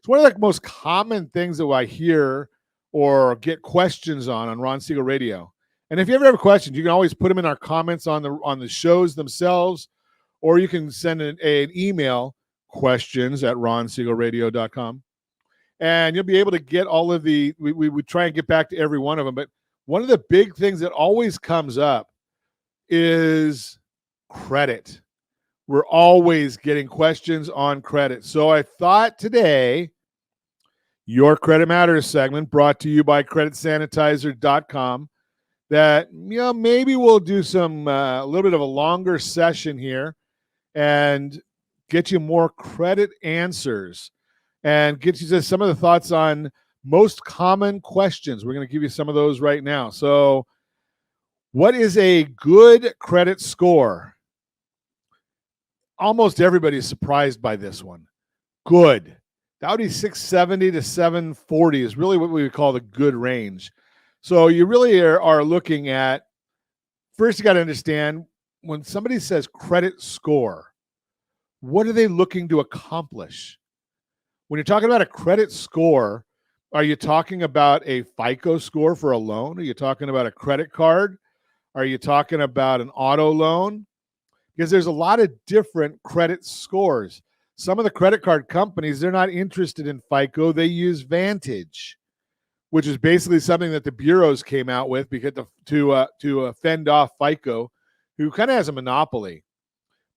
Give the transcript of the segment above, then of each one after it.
It's one of the most common things that I hear or get questions on Ron Siegel Radio. And if you ever have questions, you can always put them in our comments on the shows themselves, or you can send an email, questions at ronsiegelradio.com. And you'll be able to get all of we would try and get back to every one of them. But one of the big things that always comes up is credit. We're always getting questions on credit. So I thought today, your Credit Matters segment brought to you by creditsanitizer.com, that maybe we'll do some a little bit of a longer session here and get you more credit answers and get you to some of the thoughts on most common questions. We're going to give you some of those right now. So, what is a good credit score? Almost everybody's surprised by this one. Good. That would be 670 to 740 is really what we would call the good range. So you really are looking at, first you got to understand, when somebody says credit score, what are they looking to accomplish? When you're talking about a credit score, are you talking about a FICO score for a loan? Are you talking about a credit card? Are you talking about an auto loan? Because there's a lot of different credit scores. Some of the credit card companies, they're not interested in FICO. They use Vantage, which is basically something that the bureaus came out with because to fend off FICO, who kind of has a monopoly.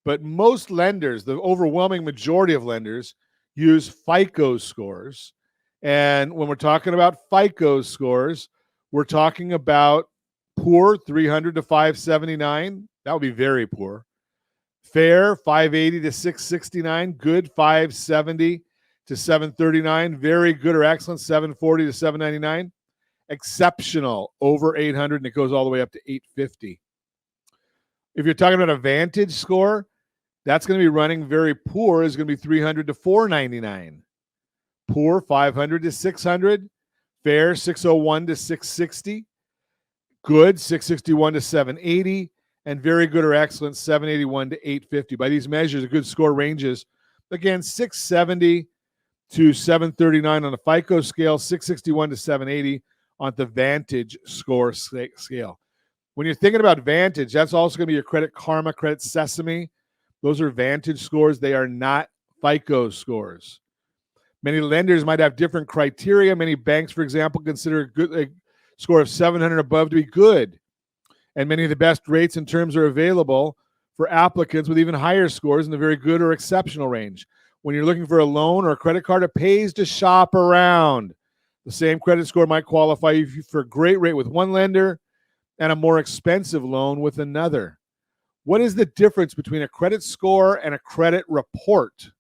But most lenders, the overwhelming majority of lenders, use FICO scores. And when we're talking about FICO scores, we're talking about poor, 300 to 579. That would be very poor. Fair, 580 to 669. Good, 570 to 739. Very good or excellent, 740 to 799. Exceptional, over 800, and it goes all the way up to 850. If you're talking about a Vantage score, that's going to be running very poor, is going to be 300 to 499. Poor, 500 to 600. Fair, 601 to 660. Good, 661 to 780. And very good or excellent, 781 to 850. By these measures, a good score ranges, again, 670 to 739 on the FICO scale, 661 to 780 on the Vantage score scale. When you're thinking about Vantage, that's also going to be your Credit Karma, Credit Sesame. Those are Vantage scores. They are not FICO scores. Many lenders might have different criteria. Many banks, for example, consider a score of 700 above to be good. And many of the best rates and terms are available for applicants with even higher scores in the very good or exceptional range. When you're looking for a loan or a credit card, it pays to shop around. The same credit score might qualify you for a great rate with one lender and a more expensive loan with another. What is the difference between a credit score and a credit report?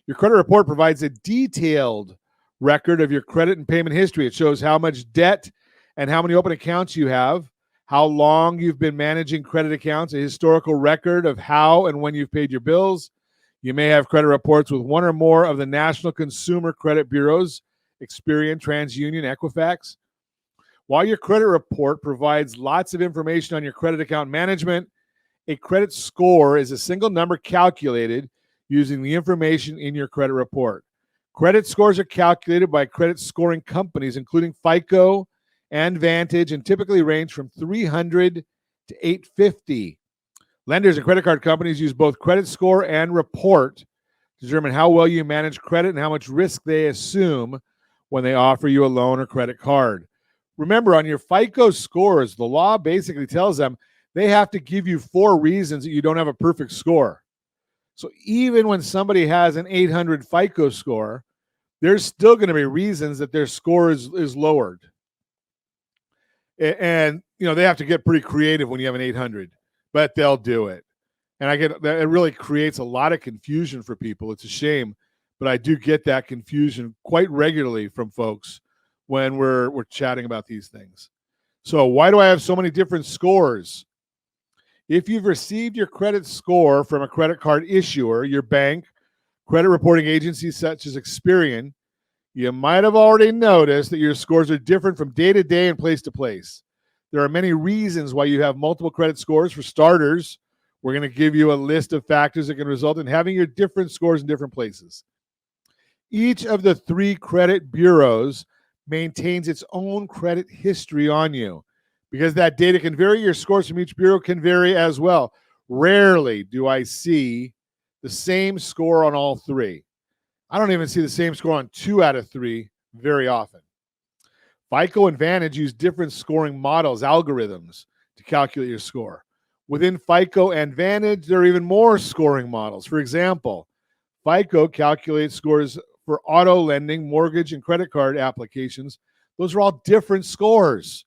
Your credit report provides a detailed record of your credit and payment history. It shows how much debt and how many open accounts you have, how long you've been managing credit accounts, a historical record of how and when you've paid your bills. You may have credit reports with one or more of the National Consumer Credit Bureaus, Experian, TransUnion, Equifax. While your credit report provides lots of information on your credit account management, a credit score is a single number calculated using the information in your credit report. Credit scores are calculated by credit scoring companies, including FICO and Vantage, and typically range from 300 to 850. Lenders and credit card companies use both credit score and report to determine how well you manage credit and how much risk they assume when they offer you a loan or credit card. Remember, on your FICO scores, the law basically tells them they have to give you 4 reasons that you don't have a perfect score. So even when somebody has an 800 FICO score, there's still going to be reasons that their score is lowered. And, they have to get pretty creative when you have an 800, but they'll do it. And it really creates a lot of confusion for people. It's a shame, but I do get that confusion quite regularly from folks when we're chatting about these things. So why do I have so many different scores? If you've received your credit score from a credit card issuer, your bank, credit reporting agencies such as Experian, you might have already noticed that your scores are different from day to day and place to place. There are many reasons why you have multiple credit scores. For starters, we're going to give you a list of factors that can result in having your different scores in different places. Each of the 3 credit bureaus maintains its own credit history on you. Because that data can vary, your scores from each bureau can vary as well. Rarely do I see the same score on all 3. I don't even see the same score on 2 out of 3 very often. FICO and Vantage use different scoring models, algorithms, to calculate your score. Within FICO and Vantage, there are even more scoring models. For example, FICO calculates scores for auto lending, mortgage, and credit card applications. Those are all different scores.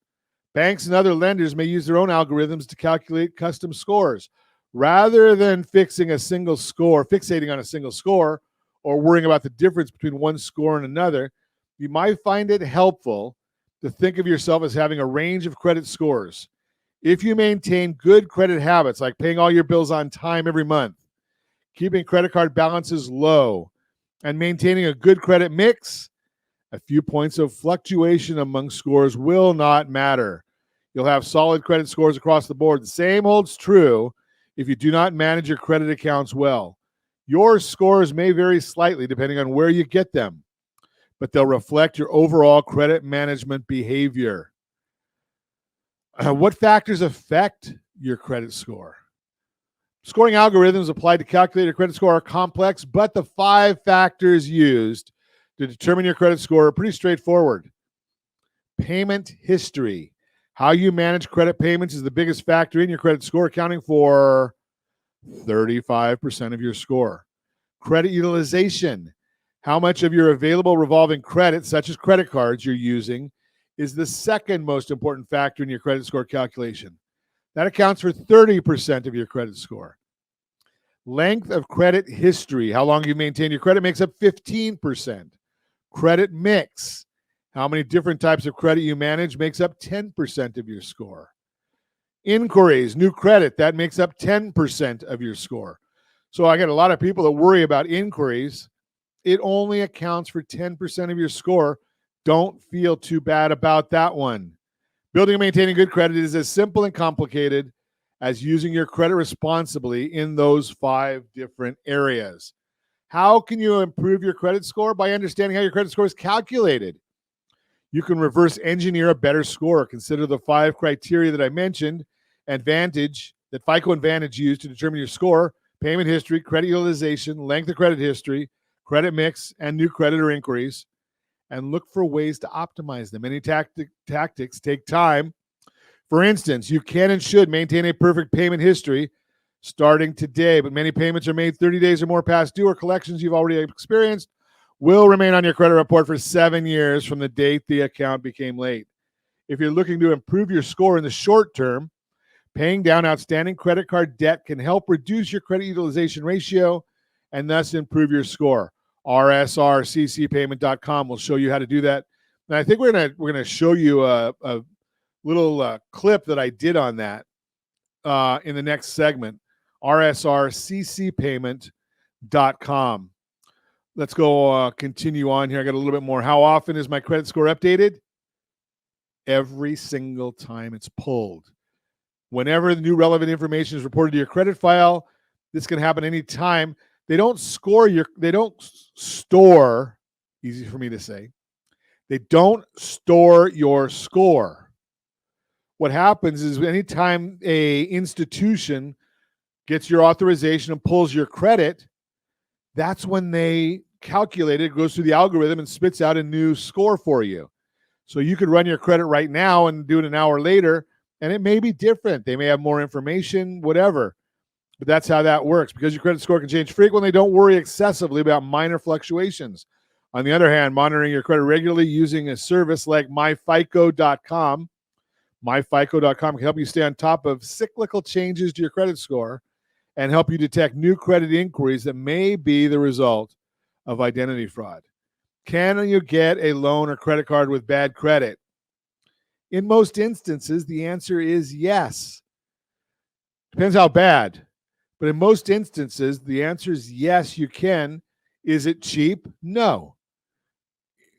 Banks and other lenders may use their own algorithms to calculate custom scores. Rather than fixating on a single score, or worrying about the difference between one score and another, you might find it helpful to think of yourself as having a range of credit scores. If you maintain good credit habits, like paying all your bills on time every month, keeping credit card balances low, and maintaining a good credit mix, a few points of fluctuation among scores will not matter. You'll have solid credit scores across the board. The same holds true if you do not manage your credit accounts well. Your scores may vary slightly depending on where you get them, but they'll reflect your overall credit management behavior. What factors affect your credit score? Scoring algorithms applied to calculate your credit score are complex, but the 5 factors used to determine your credit score are pretty straightforward. Payment history. How you manage credit payments is the biggest factor in your credit score, accounting for 35% of your score. Credit utilization. How much of your available revolving credit, such as credit cards you're using, is the second most important factor in your credit score calculation. That accounts for 30% of your credit score. Length of credit history, how long you maintain your credit, makes up 15%. Credit mix, how many different types of credit you manage, makes up 10% of your score. Inquiries, new credit, that makes up 10% of your score. So I get a lot of people that worry about inquiries. It only accounts for 10% of your score. Don't feel too bad about that one. Building and maintaining good credit is as simple and complicated as using your credit responsibly in those 5 different areas. How can you improve your credit score? By understanding how your credit score is calculated. You can reverse engineer a better score. Consider the 5 criteria that I mentioned that FICO and Vantage use to determine your score: payment history, credit utilization, length of credit history, credit mix, and new credit or inquiries. And look for ways to optimize them. Any tactics take time. For instance, you can and should maintain a perfect payment history starting today, but many payments are made 30 days or more past due, or collections you've already experienced will remain on your credit report for 7 years from the date the account became late. If you're looking to improve your score in the short term, paying down outstanding credit card debt can help reduce your credit utilization ratio and thus improve your score. rsrccpayment.com will show you how to do that. And I think we're gonna show you a little clip that I did on that in the next segment. rsrccpayment.com. Let's go continue on here. I got a little bit more. How often is my credit score updated? Every single time it's pulled. Whenever the new relevant information is reported to your credit file, this can happen anytime. They don't store, easy for me to say, they don't store your score. What happens is anytime a institution gets your authorization and pulls your credit, that's when they calculate it, goes through the algorithm and spits out a new score for you. So you could run your credit right now and do it an hour later, and it may be different. They may have more information, whatever. But that's how that works. Because your credit score can change frequently, don't worry excessively about minor fluctuations. On the other hand, monitoring your credit regularly using a service like myfico.com, myfico.com can help you stay on top of cyclical changes to your credit score and help you detect new credit inquiries that may be the result of identity fraud. Can you get a loan or credit card with bad credit? In most instances, the answer is yes. Depends how bad. But in most instances, the answer is yes, you can. Is it cheap? No.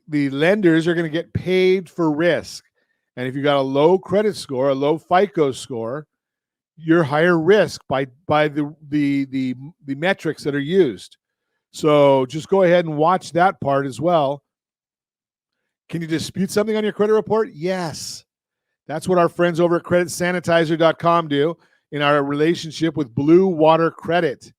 The lenders are going to get paid for risk. And if you got a low credit score, a low FICO score, you're higher risk by the metrics that are used. So just go ahead and watch that part as well. Can you dispute something on your credit report? Yes. That's what our friends over at creditsanitizer.com do in our relationship with Blue Water Credit.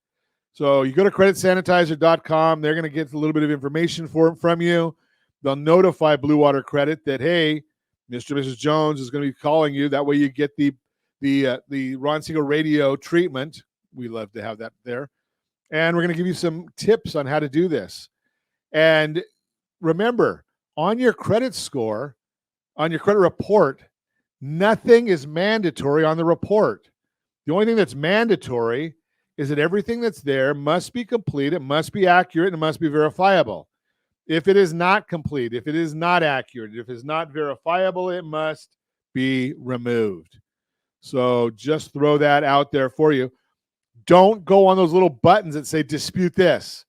So you go to creditsanitizer.com. They're going to get a little bit of information from you. They'll notify Blue Water Credit that, hey, Mr. and Mrs. Jones is going to be calling you. That way you get the Ron Siegel radio treatment. We love to have that there. And we're going to give you some tips on how to do this. And remember, on your credit score, on your credit report, nothing is mandatory on the report. The only thing that's mandatory is that everything that's there must be complete, it must be accurate, and it must be verifiable. If it is not complete, if it is not accurate, if it's not verifiable, it must be removed. So just throw that out there for you. Don't go on those little buttons that say dispute this.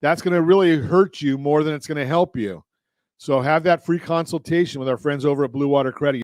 That's going to really hurt you more than it's going to help you. So have that free consultation with our friends over at Blue Water Credit.